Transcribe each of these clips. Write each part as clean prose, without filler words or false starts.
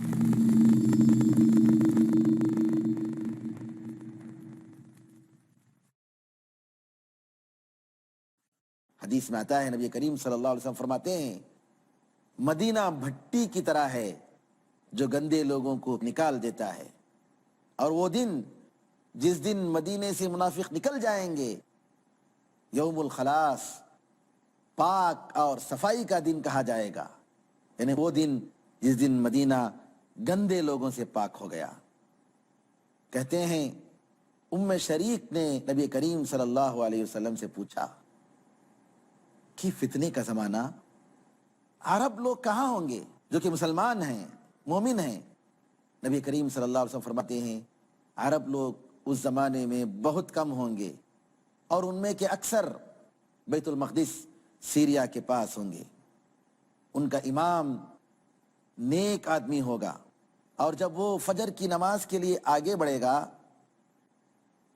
حدیث میں آتا ہے، نبی کریم صلی اللہ علیہ وسلم فرماتے ہیں مدینہ بھٹی کی طرح ہے جو گندے لوگوں کو نکال دیتا ہے، اور وہ دن جس دن مدینے سے منافق نکل جائیں گے یوم الخلاص، پاک اور صفائی کا دن کہا جائے گا، یعنی وہ دن جس دن مدینہ گندے لوگوں سے پاک ہو گیا۔ کہتے ہیں ام شریک نے نبی کریم صلی اللہ علیہ وسلم سے پوچھا کہ فتنے کا زمانہ، عرب لوگ کہاں ہوں گے جو کہ مسلمان ہیں، مومن ہیں؟ نبی کریم صلی اللہ علیہ وسلم فرماتے ہیں عرب لوگ اس زمانے میں بہت کم ہوں گے، اور ان میں کے اکثر بیت المقدس سیریا کے پاس ہوں گے۔ ان کا امام نیک آدمی ہوگا، اور جب وہ فجر کی نماز کے لیے آگے بڑھے گا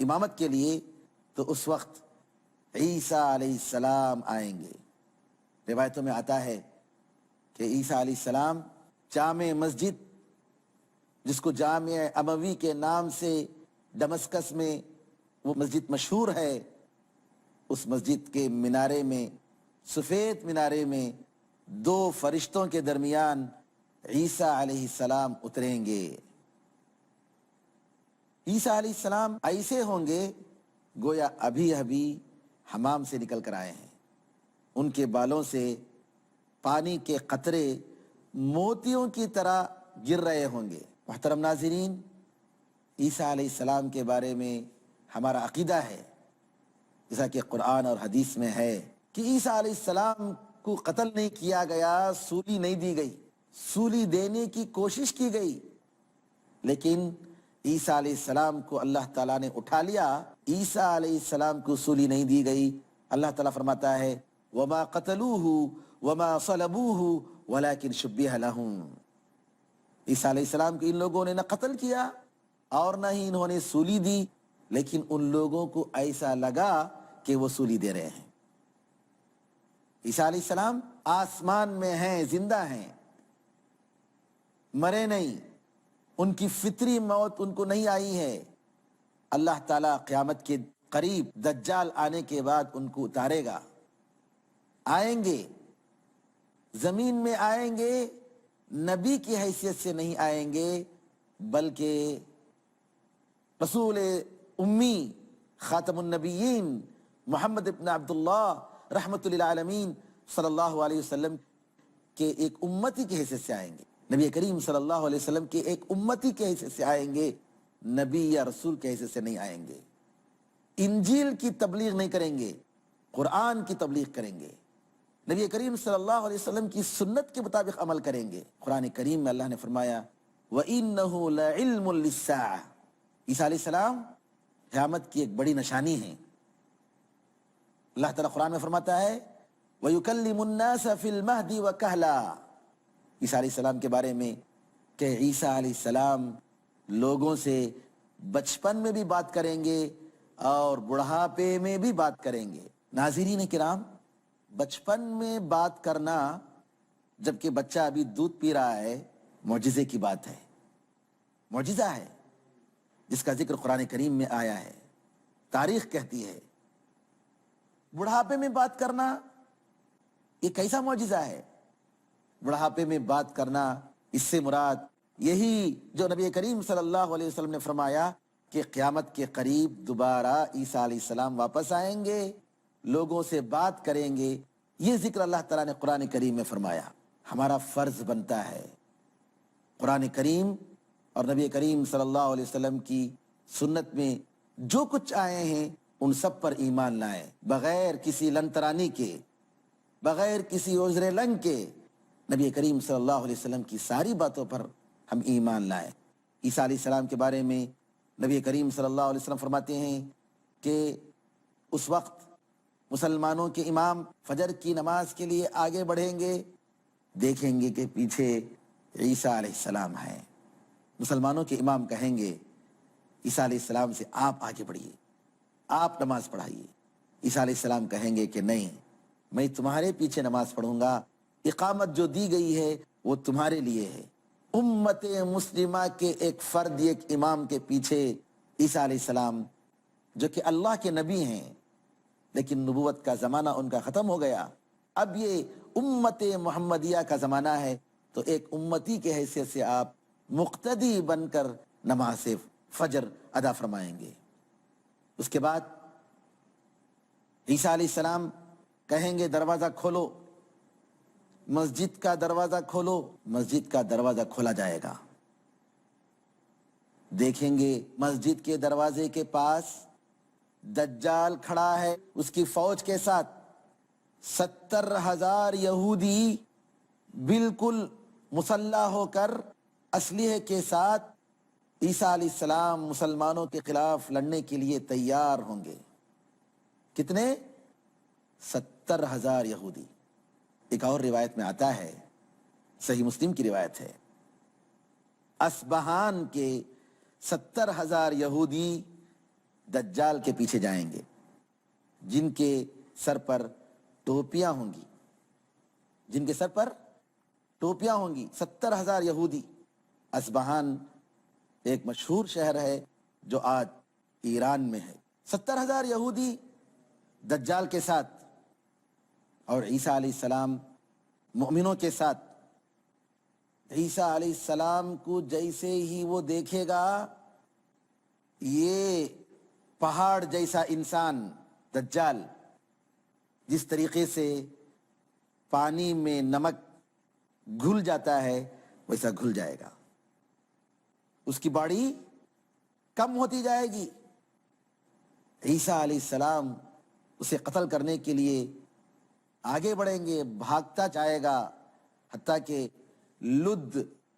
امامت کے لیے، تو اس وقت عیسیٰ علیہ السلام آئیں گے۔ روایتوں میں آتا ہے کہ عیسیٰ علیہ السلام جامع مسجد، جس کو جامع اموی کے نام سے دمشق میں وہ مسجد مشہور ہے، اس مسجد کے مینارے میں، سفید مینارے میں، دو فرشتوں کے درمیان عیسیٰ علیہ السلام اتریں گے۔ عیسیٰ علیہ السلام ایسے ہوں گے گویا ابھی ابھی حمام سے نکل کر آئے ہیں۔ ان کے بالوں سے پانی کے قطرے موتیوں کی طرح گر رہے ہوں گے۔ محترم ناظرین، عیسیٰ علیہ السلام کے بارے میں ہمارا عقیدہ ہے، جیسا کہ قرآن اور حدیث میں ہے، کہ عیسیٰ علیہ السلام کو قتل نہیں کیا گیا، سولی نہیں دی گئی، سولی دینے کی کوشش کی گئی، لیکن عیسیٰ علیہ السلام کو اللہ تعالیٰ نے اٹھا لیا۔ عیسیٰ علیہ السلام کو سولی نہیں دی گئی۔ اللہ تعالیٰ فرماتا ہے وَمَا قَتَلُوهُ وَمَا صَلَبُوهُ وَلَكِنْ شُبِّهَ لَهُمْ۔ عیسیٰ علیہ السلام کو ان لوگوں نے نہ قتل کیا اور نہ ہی انہوں نے سولی دی، لیکن ان لوگوں کو ایسا لگا کہ وہ سولی دے رہے ہیں۔ عیسیٰ علیہ السلام آسمان میں ہیں، زندہ ہیں، مرے نہیں، ان کی فطری موت ان کو نہیں آئی ہے۔ اللہ تعالیٰ قیامت کے قریب دجال آنے کے بعد ان کو اتارے گا، آئیں گے، زمین میں آئیں گے، نبی کی حیثیت سے نہیں آئیں گے، بلکہ رسول امی خاتم النبیین محمد ابن عبداللہ رحمت للعالمین صلی اللہ علیہ وسلم کے ایک امتی کی حیثیت سے آئیں گے۔ نبی کریم صلی اللہ علیہ وسلم کے ایک امتی کی حیثیت سے آئیں گے، نبی یا رسول کی حیثیت سے نہیں آئیں گے۔ انجیل کی تبلیغ نہیں کریں گے، قرآن کی تبلیغ کریں گے، نبی کریم صلی اللہ علیہ وسلم کی سنت کے مطابق عمل کریں گے۔ قرآن کریم میں اللہ نے فرمایا وَإِنَّهُ لَعِلْمٌ لِلسَّاعَةِ، عیسیٰ علیہ السلام قیامت کی ایک بڑی نشانی ہیں۔ اللہ تعالیٰ قرآن میں فرماتا ہے وَيُكَلِّمُ النَّاسَ فِي الْمَهْدِ وَكَهْلًا، عیسیٰ علیہ السلام کے بارے میں کہ عیسیٰ علیہ السلام لوگوں سے بچپن میں بھی بات کریں گے اور بڑھاپے میں بھی بات کریں گے۔ ناظرین کرام، بچپن میں بات کرنا جبکہ بچہ ابھی دودھ پی رہا ہے، معجزے کی بات ہے، معجزہ ہے جس کا ذکر قرآن کریم میں آیا ہے، تاریخ کہتی ہے۔ بڑھاپے میں بات کرنا یہ کیسا معجزہ ہے؟ بڑھاپے میں بات کرنا، اس سے مراد یہی جو نبی کریم صلی اللہ علیہ وسلم نے فرمایا کہ قیامت کے قریب دوبارہ عیسیٰ علیہ السلام واپس آئیں گے، لوگوں سے بات کریں گے، یہ ذکر اللہ تعالیٰ نے قرآن کریم میں فرمایا۔ ہمارا فرض بنتا ہے قرآن کریم اور نبی کریم صلی اللہ علیہ وسلم کی سنت میں جو کچھ آئے ہیں ان سب پر ایمان لائیں، بغیر کسی لنترانی کے، بغیر کسی عذر لنگ کے نبی کریم صلی اللہ علیہ وسلم کی ساری باتوں پر ہم ایمان لائیں۔ عیسیٰ علیہ السلام کے بارے میں نبی کریم صلی اللہ علیہ وسلم فرماتے ہیں کہ اس وقت مسلمانوں کے امام فجر کی نماز کے لیے آگے بڑھیں گے، دیکھیں گے کہ پیچھے عیسیٰ علیہ السلام ہیں۔ مسلمانوں کے امام کہیں گے عیسیٰ علیہ السلام سے آپ آگے بڑھیے، آپ نماز پڑھائیے۔ عیسیٰ علیہ السلام کہیں گے کہ نہیں، میں تمہارے پیچھے نماز پڑھوں گا، اقامت جو دی گئی ہے وہ تمہارے لیے ہے، امت مسلمہ کے ایک فرد ایک امام کے پیچھے عیسیٰ علیہ السلام جو کہ اللہ کے نبی ہیں لیکن نبوت کا زمانہ ان کا ختم ہو گیا، اب یہ امت محمدیہ کا زمانہ ہے، تو ایک امتی کے حیثیت سے آپ مقتدی بن کر نماز فجر ادا فرمائیں گے۔ اس کے بعد عیسیٰ علیہ السلام کہیں گے دروازہ کھولو، مسجد کا دروازہ کھولو، مسجد کا دروازہ کھولا جائے گا۔ دیکھیں گے مسجد کے دروازے کے پاس دجال کھڑا ہے، اس کی فوج کے ساتھ 70,000 یہودی بالکل مسلح ہو کر اسلحے کے ساتھ عیسیٰ علیہ السلام مسلمانوں کے خلاف لڑنے کے لیے تیار ہوں گے۔ کتنے؟ 70,000 یہودی۔ ایک اور روایت میں آتا ہے، صحیح مسلم کی روایت ہے، اصبہان کے 70,000 یہودی دجال کے پیچھے جائیں گے، جن کے سر پر ٹوپیاں ہوں گی، جن کے سر پر ٹوپیاں ہوں گی۔ 70,000 یہودی۔ اصبہان ایک مشہور شہر ہے جو آج ایران میں ہے۔ 70,000 یہودی دجال کے ساتھ اور عیسیٰ علیہ السلام مومنوں کے ساتھ۔ عیسیٰ علیہ السلام کو جیسے ہی وہ دیکھے گا، یہ پہاڑ جیسا انسان دجال جس طریقے سے پانی میں نمک گھل جاتا ہے ویسا گھل جائے گا، اس کی باڈی کم ہوتی جائے گی۔ عیسیٰ علیہ السلام اسے قتل کرنے کے لیے آگے بڑھیں گے، بھاگتا جائے گا، حتیٰ کہ لد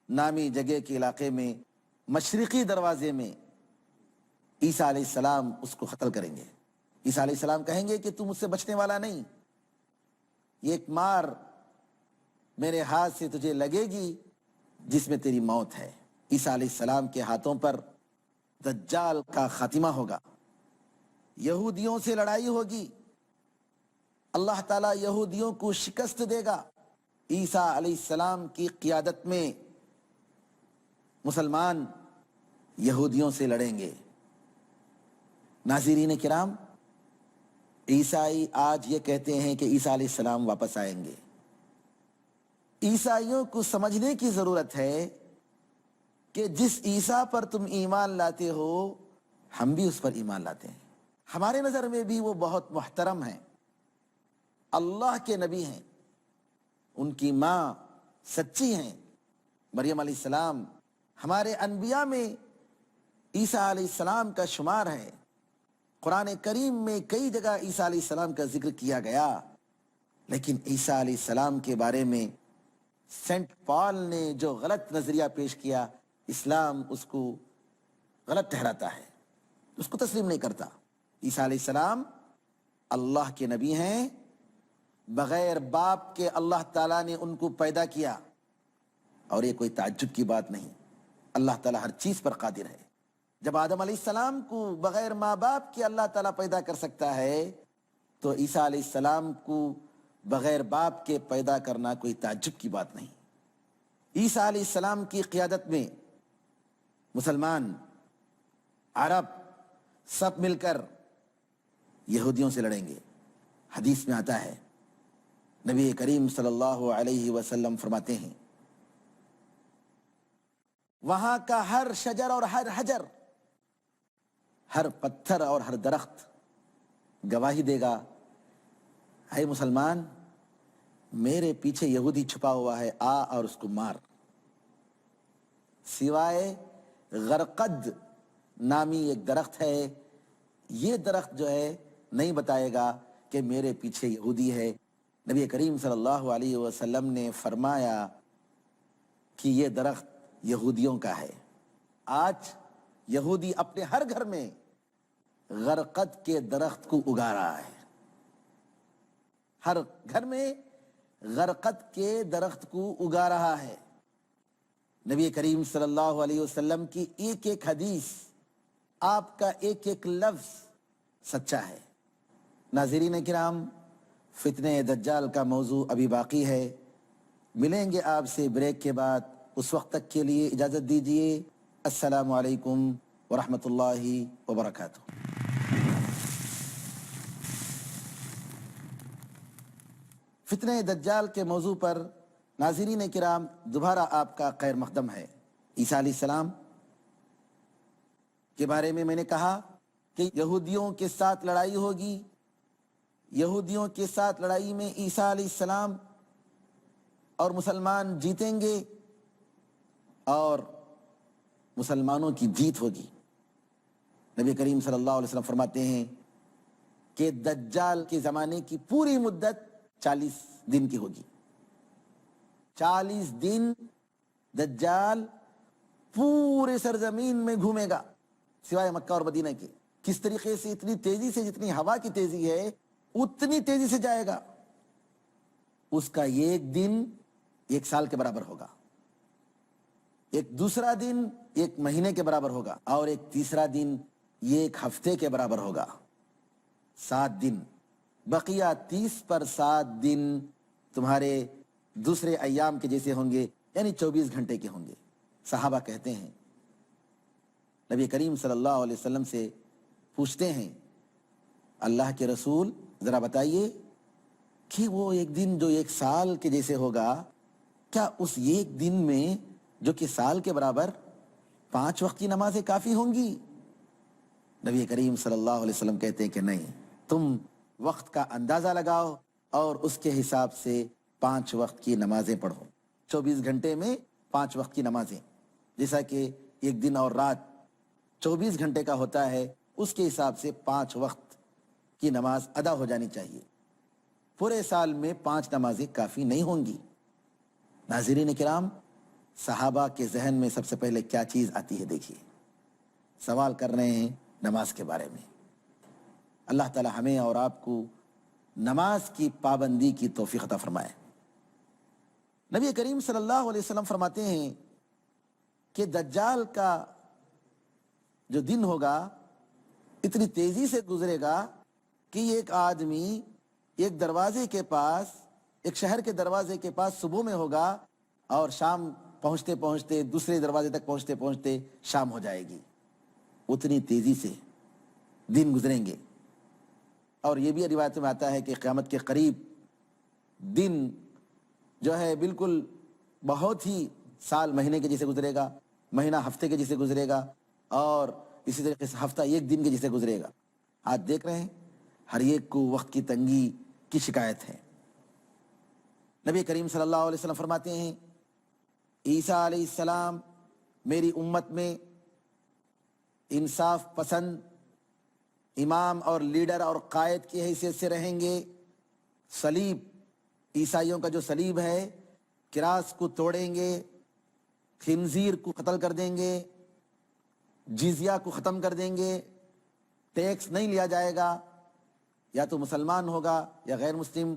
نامی جگہ کے علاقے میں مشرقی دروازے میں عیسیٰ علیہ السلام اس کو قتل کریں گے۔ عیسیٰ علیہ السلام کہیں گے کہ تم مجھ سے بچنے والا نہیں، یہ ایک مار میرے ہاتھ سے تجھے لگے گی جس میں تیری موت ہے۔ عیسیٰ علیہ السلام کے ہاتھوں پر دجال کا خاتمہ ہوگا، یہودیوں سے لڑائی ہوگی، اللہ تعالیٰ یہودیوں کو شکست دے گا۔ عیسیٰ علیہ السلام کی قیادت میں مسلمان یہودیوں سے لڑیں گے۔ ناظرین کرام، عیسائی آج یہ کہتے ہیں کہ عیسیٰ علیہ السلام واپس آئیں گے۔ عیسائیوں کو سمجھنے کی ضرورت ہے کہ جس عیسیٰ پر تم ایمان لاتے ہو ہم بھی اس پر ایمان لاتے ہیں، ہمارے نظر میں بھی وہ بہت محترم ہیں، اللہ کے نبی ہیں، ان کی ماں سچی ہیں مریم علیہ السلام، ہمارے انبیاء میں عیسیٰ علیہ السلام کا شمار ہے۔ قرآن کریم میں کئی جگہ عیسیٰ علیہ السلام کا ذکر کیا گیا، لیکن عیسیٰ علیہ السلام کے بارے میں سینٹ پال نے جو غلط نظریہ پیش کیا، اسلام اس کو غلط ٹھہراتا ہے، اس کو تسلیم نہیں کرتا۔ عیسیٰ علیہ السلام اللہ کے نبی ہیں، بغیر باپ کے اللہ تعالیٰ نے ان کو پیدا کیا، اور یہ کوئی تعجب کی بات نہیں، اللہ تعالیٰ ہر چیز پر قادر ہے۔ جب آدم علیہ السلام کو بغیر ماں باپ کے اللہ تعالیٰ پیدا کر سکتا ہے تو عیسیٰ علیہ السلام کو بغیر باپ کے پیدا کرنا کوئی تعجب کی بات نہیں۔ عیسیٰ علیہ السلام کی قیادت میں مسلمان، عرب سب مل کر یہودیوں سے لڑیں گے۔ حدیث میں آتا ہے، نبی کریم صلی اللہ علیہ وسلم فرماتے ہیں، وہاں کا ہر شجر اور ہر حجر، ہر پتھر اور ہر درخت گواہی دے گا، اے مسلمان میرے پیچھے یہودی چھپا ہوا ہے، آ اور اس کو مار۔ سوائے غرقد نامی ایک درخت ہے، یہ درخت جو ہے نہیں بتائے گا کہ میرے پیچھے یہودی ہے۔ نبی کریم صلی اللہ علیہ وسلم نے فرمایا کہ یہ درخت یہودیوں کا ہے۔ آج یہودی اپنے ہر گھر میں غرقد کے درخت کو اگا رہا ہے، ہر گھر میں غرقد کے درخت کو اگا رہا ہے۔ نبی کریم صلی اللہ علیہ وسلم کی ایک ایک حدیث، آپ کا ایک ایک لفظ سچا ہے۔ ناظرین کرام، فتنہ دجال کا موضوع ابھی باقی ہے، ملیں گے آپ سے بریک کے بعد۔ اس وقت تک کے لیے اجازت دیجیے. السلام علیکم ورحمۃ اللہ وبرکاتہ. فتنہ دجال کے موضوع پر ناظرین کرام دوبارہ آپ کا خیر مقدم ہے. عیسیٰ علیہ السلام کے بارے میں نے کہا کہ یہودیوں کے ساتھ لڑائی ہوگی. یہودیوں کے ساتھ لڑائی میں عیسیٰ علیہ السلام اور مسلمان جیتیں گے اور مسلمانوں کی جیت ہوگی. نبی کریم صلی اللہ علیہ وسلم فرماتے ہیں کہ دجال کے زمانے کی پوری مدت 40 دن کی ہوگی. 40 دن دجال پورے سرزمین میں گھومے گا سوائے مکہ اور مدینہ کے. کس طریقے سے؟ اتنی تیزی سے، جتنی ہوا کی تیزی ہے اتنی تیزی سے جائے گا. اس کا ایک دن 1 سال کے برابر ہوگا، ایک دوسرا دن 1 مہینے کے برابر ہوگا، اور ایک تیسرا دن 1 ہفتے کے برابر ہوگا. 7 دن. بقیہ 30 پر 7 دن تمہارے دوسرے ایام کے جیسے ہوں گے، یعنی 24 گھنٹے کے ہوں گے. صحابہ کہتے ہیں، نبی کریم صلی اللہ علیہ وسلم سے پوچھتے ہیں، اللہ کے رسول ذرا بتائیے کہ وہ ایک دن جو 1 سال کے جیسے ہوگا، کیا اس ایک دن میں جو کہ سال کے برابر 5 وقت کی نمازیں کافی ہوں گی؟ نبی کریم صلی اللہ علیہ وسلم کہتے ہیں کہ نہیں، تم وقت کا اندازہ لگاؤ اور اس کے حساب سے 5 وقت کی نمازیں پڑھو. 24 گھنٹے میں 5 وقت کی نمازیں، جیسا کہ ایک دن اور رات 24 گھنٹے کا ہوتا ہے، اس کے حساب سے 5 وقت کی نماز ادا ہو جانی چاہیے. پورے سال میں 5 نمازیں کافی نہیں ہوں گی. ناظرین کرام، صحابہ کے ذہن میں سب سے پہلے کیا چیز آتی ہے؟ دیکھیے، سوال کر رہے ہیں نماز کے بارے میں. اللہ تعالی ہمیں اور آپ کو نماز کی پابندی کی توفیق عطا فرمائے. نبی کریم صلی اللہ علیہ وسلم فرماتے ہیں کہ دجال کا جو دن ہوگا اتنی تیزی سے گزرے گا کہ ایک آدمی ایک دروازے کے پاس، ایک شہر کے دروازے کے پاس صبح میں ہوگا اور شام پہنچتے پہنچتے، دوسرے دروازے تک پہنچتے پہنچتے شام ہو جائے گی. اتنی تیزی سے دن گزریں گے. اور یہ بھی روایت میں آتا ہے کہ قیامت کے قریب دن جو ہے بالکل بہت ہی سال مہینے کے جیسے گزرے گا، مہینہ ہفتے کے جیسے گزرے گا، اور اسی طریقے سے ہفتہ ایک دن کے جیسے گزرے گا. آج دیکھ رہے ہیں ہر ایک کو وقت کی تنگی کی شکایت ہے. نبی کریم صلی اللہ علیہ وسلم فرماتے ہیں، عیسیٰ علیہ السلام میری امت میں انصاف پسند امام اور لیڈر اور قائد کی حیثیت سے رہیں گے. صلیب، عیسائیوں کا جو صلیب ہے، کراس کو توڑیں گے، خنزیر کو قتل کر دیں گے، جزیہ کو ختم کر دیں گے، ٹیکس نہیں لیا جائے گا، یا تو مسلمان ہوگا یا غیر مسلم.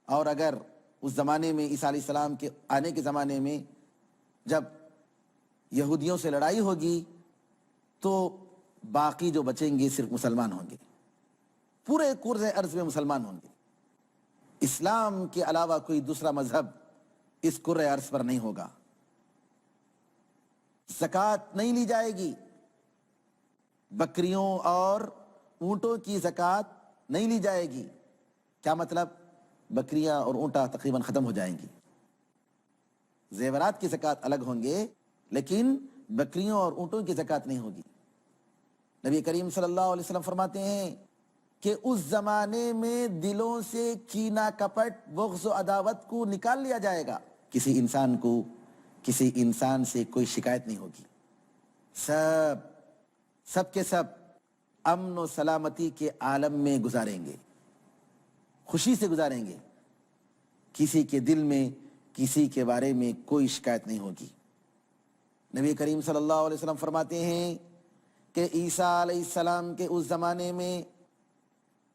اور اگر اس زمانے میں عیسیٰ علیہ السلام کے آنے کے زمانے میں جب یہودیوں سے لڑائی ہوگی تو باقی جو بچیں گے صرف مسلمان ہوں گے، پورے کرۂ ارض میں مسلمان ہوں گے. اسلام کے علاوہ کوئی دوسرا مذہب اس کرۂ ارض پر نہیں ہوگا. زکوٰۃ نہیں لی جائے گی، بکریوں اور اونٹوں کی زکوٰۃ نہیں لی جائے گی. کیا مطلب؟ بکریاں اور اونٹا تقریباً ختم ہو جائیں گی. زیورات کی زکوٰۃ الگ ہوں گے، لیکن بکریوں اور اونٹوں کی زکوٰۃ نہیں ہوگی. نبی کریم صلی اللہ علیہ وسلم فرماتے ہیں کہ اس زمانے میں دلوں سے کینہ، کپٹ، بغض و عداوت کو نکال لیا جائے گا. کسی انسان کو کسی انسان سے کوئی شکایت نہیں ہوگی. سب کے سب امن و سلامتی کے عالم میں گزاریں گے، خوشی سے گزاریں گے. کسی کے دل میں کسی کے بارے میں کوئی شکایت نہیں ہوگی. نبی کریم صلی اللہ علیہ وسلم فرماتے ہیں کہ عیسیٰ علیہ السلام کے اس زمانے میں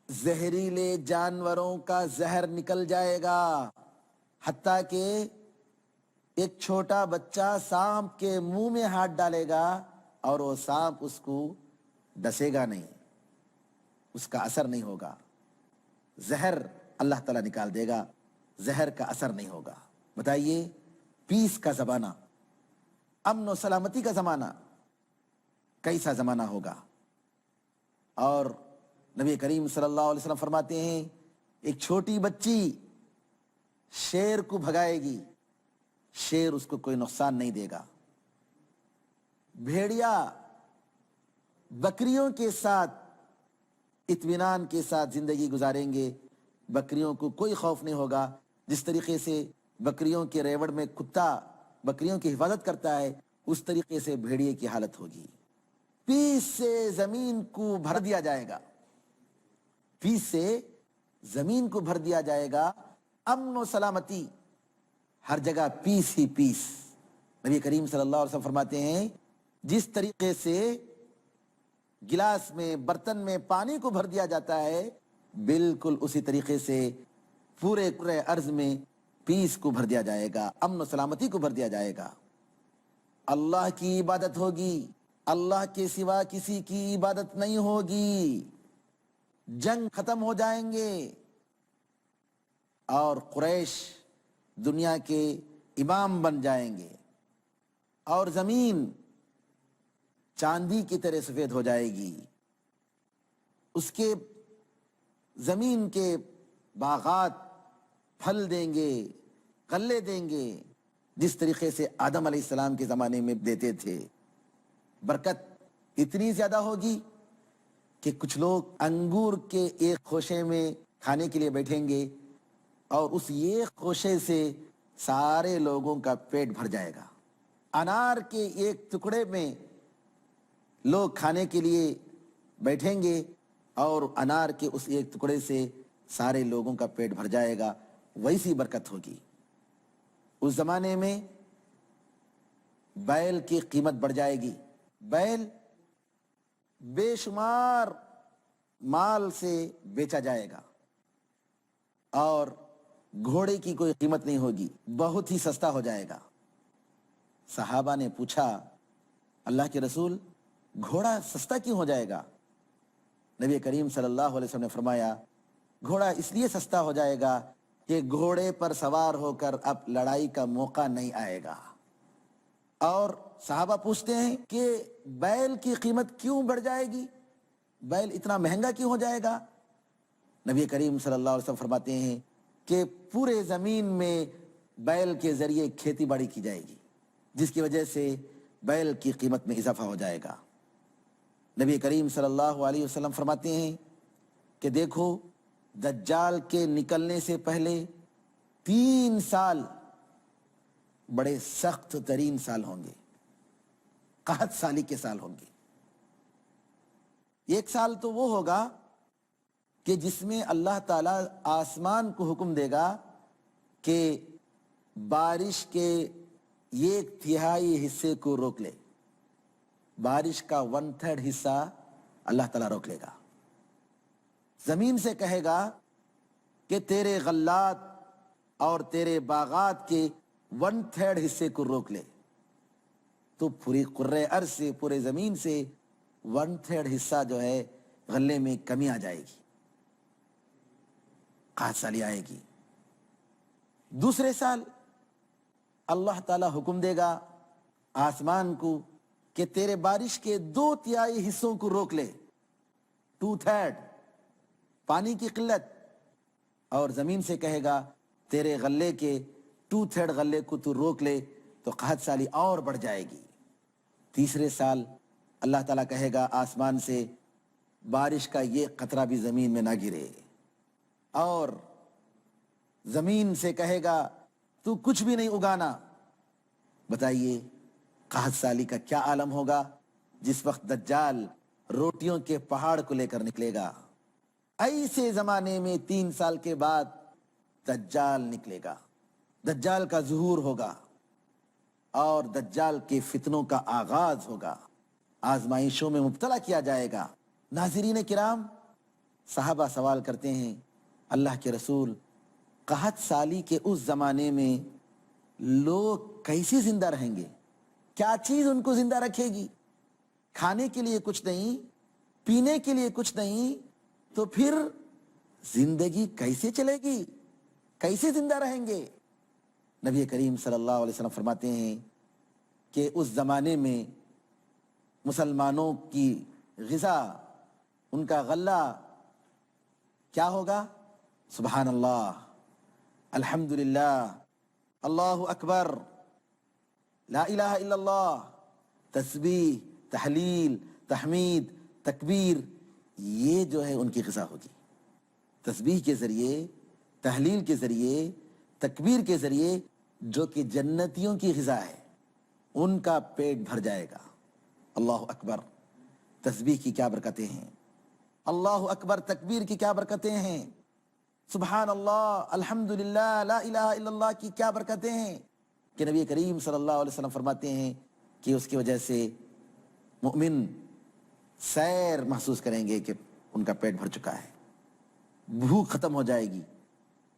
زہریلے جانوروں کا زہر نکل جائے گا، حتیٰ کہ ایک چھوٹا بچہ سانپ کے منہ میں ہاتھ ڈالے گا اور وہ سانپ اس کو ڈسے گا نہیں، اس کا اثر نہیں ہوگا. زہر اللہ تعالیٰ نکال دے گا، زہر کا اثر نہیں ہوگا. بتائیے، پیس کا زمانہ، امن و سلامتی کا زمانہ کیسا زمانہ ہوگا. اور نبی کریم صلی اللہ علیہ وسلم فرماتے ہیں ایک چھوٹی بچی شیر کو بھگائے گی, شیر اس کو کوئی نقصان نہیں دے گا. بھیڑیا بکریوں کے ساتھ اطمینان کے ساتھ زندگی گزاریں گے, بکریوں کو کوئی خوف نہیں ہوگا. جس طریقے سے بکریوں کے ریوڑ میں کتا بکریوں کی حفاظت کرتا ہے, اس طریقے سے بھیڑیے کی حالت ہوگی. پیس سے زمین کو بھر دیا جائے گا, پیس سے زمین کو بھر دیا جائے گا. امن و سلامتی, ہر جگہ پیس ہی پیس. نبی کریم صلی اللہ علیہ وسلم فرماتے ہیں جس طریقے سے گلاس میں برتن میں پانی کو بھر دیا جاتا ہے, بالکل اسی طریقے سے پورے ارض میں پیس کو بھر دیا جائے گا, امن و سلامتی کو بھر دیا جائے گا. اللہ کی عبادت ہوگی, اللہ کے سوا کسی کی عبادت نہیں ہوگی. جنگ ختم ہو جائیں گے اور قریش دنیا کے امام بن جائیں گے, اور زمین چاندی کی طرح سفید ہو جائے گی. اس کے زمین کے باغات پھل دیں گے, غلے دیں گے, جس طریقے سے آدم علیہ السلام کے زمانے میں دیتے تھے. برکت اتنی زیادہ ہوگی کہ کچھ لوگ انگور کے ایک خوشے میں کھانے کے لیے بیٹھیں گے اور اس ایک خوشے سے سارے لوگوں کا پیٹ بھر جائے گا. انار کے ایک ٹکڑے میں لوگ کھانے کے لیے بیٹھیں گے اور انار کے اس ایک ٹکڑے سے سارے لوگوں کا پیٹ بھر جائے گا. ویسی برکت ہوگی. اس زمانے میں بیل کی قیمت بڑھ جائے گی. بیل بے شمار مال سے بیچا جائے گا اور گھوڑے کی کوئی قیمت نہیں ہوگی, بہت ہی سستا ہو جائے گا. صحابہ نے پوچھا اللہ کے رسول گھوڑا سستا کیوں ہو جائے گا؟ نبی کریم صلی اللہ علیہ وسلم نے فرمایا گھوڑا اس لیے سستا ہو جائے گا کہ گھوڑے پر سوار ہو کر اب لڑائی کا موقع نہیں آئے گا. اور صحابہ پوچھتے ہیں کہ بیل کی قیمت کیوں بڑھ جائے گی, بیل اتنا مہنگا کیوں ہو جائے گا؟ نبی کریم صلی اللہ علیہ وسلم فرماتے ہیں کہ پورے زمین میں بیل کے ذریعے کھیتی باڑی کی جائے گی, جس کی وجہ سے بیل کی قیمت میں اضافہ ہو جائے گا. نبی کریم صلی اللہ علیہ وسلم فرماتے ہیں کہ دیکھو دجال کے نکلنے سے پہلے 3 سال بڑے سخت ترین سال ہوں گے, قحط سالی کے سال ہوں گے. ایک سال تو وہ ہوگا کہ جس میں اللہ تعالیٰ آسمان کو حکم دے گا کہ بارش کے 1/3 حصے کو روک لے, بارش کا 1/3 حصہ اللہ تعالیٰ روک لے گا. زمین سے کہے گا کہ تیرے غلات اور تیرے باغات کے 1/3 حصے کو روک لے, تو پوری قرۂ ارض سے پورے زمین سے 1/3 حصہ جو ہے غلے میں کمی آ جائے گی, قحط سالی آئے گی. دوسرے سال اللہ تعالیٰ حکم دے گا آسمان کو کہ تیرے بارش کے 2/3 حصوں کو روک لے, 2/3 پانی کی قلت, اور زمین سے کہے گا تیرے غلے کے 2/3 غلے کو تو روک لے, تو قحط سالی اور بڑھ جائے گی. تیسرے سال اللہ تعالیٰ کہے گا آسمان سے بارش کا یہ قطرہ بھی زمین میں نہ گرے, اور زمین سے کہے گا تو کچھ بھی نہیں اگانا. بتائیے قحط سالی کا کیا عالم ہوگا جس وقت دجال روٹیوں کے پہاڑ کو لے کر نکلے گا. ایسے زمانے میں 3 سال کے بعد دجال نکلے گا, دجال کا ظہور ہوگا اور دجال کے فتنوں کا آغاز ہوگا, آزمائشوں میں مبتلا کیا جائے گا. ناظرین کرام, صحابہ سوال کرتے ہیں اللہ کے رسول قحط سالی کے اس زمانے میں لوگ کیسے زندہ رہیں گے؟ کیا چیز ان کو زندہ رکھے گی؟ کھانے کے لیے کچھ نہیں, پینے کے لیے کچھ نہیں, تو پھر زندگی کیسے چلے گی؟ کیسے زندہ رہیں گے؟ نبی کریم صلی اللہ علیہ وسلم فرماتے ہیں کہ اس زمانے میں مسلمانوں کی غذا، ان کا غلہ کیا ہوگا؟ سبحان اللہ، الحمدللہ، اللہ اکبر، لا الہ الا اللہ، تسبیح، تحلیل، تحمید، تکبیر، یہ جو ہے ان کی غذا ہوگی۔ تسبیح کے ذریعے، تحلیل کے ذریعے، تکبیر کے ذریعے جو کہ جنتیوں کی غذا ہے، ان کا پیٹ بھر جائے گا۔ اللہ اکبر، تسبیح کی کیا برکتیں ہیں، اللہ اکبر تکبیر کی کیا برکتیں ہیں، سبحان اللہ، الحمدللہ، لا الہ الا اللہ کی کیا برکتیں ہیں، کہ نبی کریم صلی اللہ علیہ وسلم فرماتے ہیں کہ اس کی وجہ سے مؤمن سیر محسوس کریں گے کہ ان کا پیٹ بھر چکا ہے، بھوک ختم ہو جائے گی،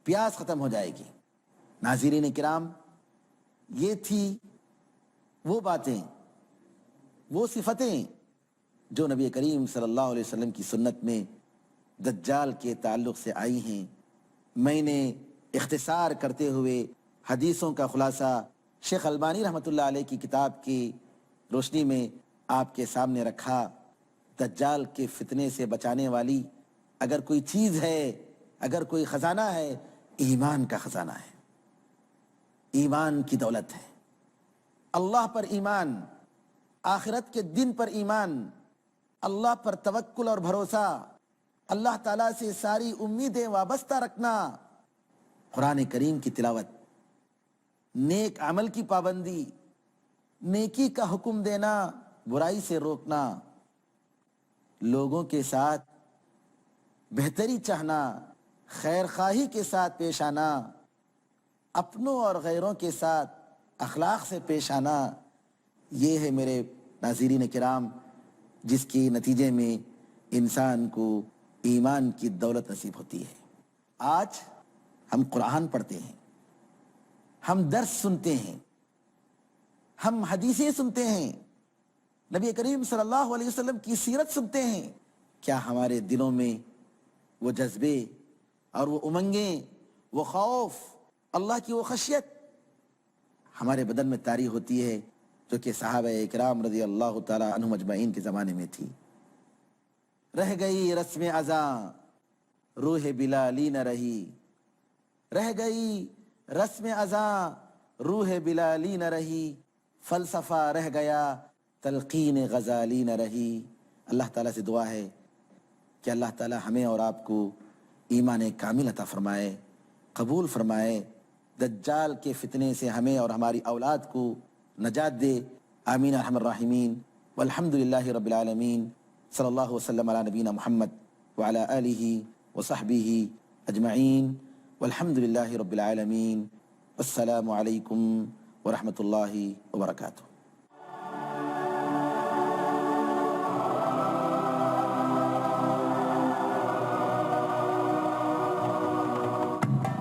پیاس ختم ہو جائے گی۔ ناظرین کرام، یہ تھی وہ باتیں، وہ صفتیں جو نبی کریم صلی اللہ علیہ وسلم کی سنت میں دجال کے تعلق سے آئی ہیں۔ میں نے اختصار کرتے ہوئے حدیثوں کا خلاصہ شیخ البانی رحمۃ اللہ علیہ کی کتاب کی روشنی میں آپ کے سامنے رکھا۔ دجال کے فتنے سے بچانے والی اگر کوئی چیز ہے، اگر کوئی خزانہ ہے، ایمان کا خزانہ ہے، ایمان کی دولت ہے۔ اللہ پر ایمان، آخرت کے دن پر ایمان، اللہ پر توکل اور بھروسہ، اللہ تعالیٰ سے ساری امیدیں وابستہ رکھنا، قرآن کریم کی تلاوت، نیک عمل کی پابندی، نیکی کا حکم دینا، برائی سے روکنا، لوگوں کے ساتھ بہتری چاہنا، خیر خواہی کے ساتھ پیش آنا، اپنوں اور غیروں کے ساتھ اخلاق سے پیش آنا، یہ ہے میرے ناظرین کرام جس کے نتیجے میں انسان کو ایمان کی دولت نصیب ہوتی ہے۔ آج ہم قرآن پڑھتے ہیں، ہم درس سنتے ہیں، ہم حدیثیں سنتے ہیں، نبی کریم صلی اللہ علیہ وسلم کی سیرت سنتے ہیں، کیا ہمارے دلوں میں وہ جذبے اور وہ امنگیں، وہ خوف، اللہ کی وہ خشیت ہمارے بدن میں طاری ہوتی ہے جو کہ صحابہ کرام رضی اللہ تعالی عنہم اجمعین کے زمانے میں تھی؟ رہ گئی رسم ازاں روح بلالی نہ رہی، رہ گئی رسم ازاں روح بلالی نہ رہی، فلسفہ رہ گیا تلقین غزالی نہ رہی۔ اللہ تعالیٰ سے دعا ہے کہ اللہ تعالیٰ ہمیں اور آپ کو ایمان کامل عطا فرمائے، قبول فرمائے، دجال کے فتنے سے ہمیں اور ہماری اولاد کو نجات دے، آمین ارحم الراحمین، والحمدللہ رب العالمین، صلی اللہ وسلم علی نبینا محمد وعلی آلہ وصحبہ اجمعین، والحمدللہ رب العالمین، والسلام علیکم ورحمۃ اللہ وبرکاتہ۔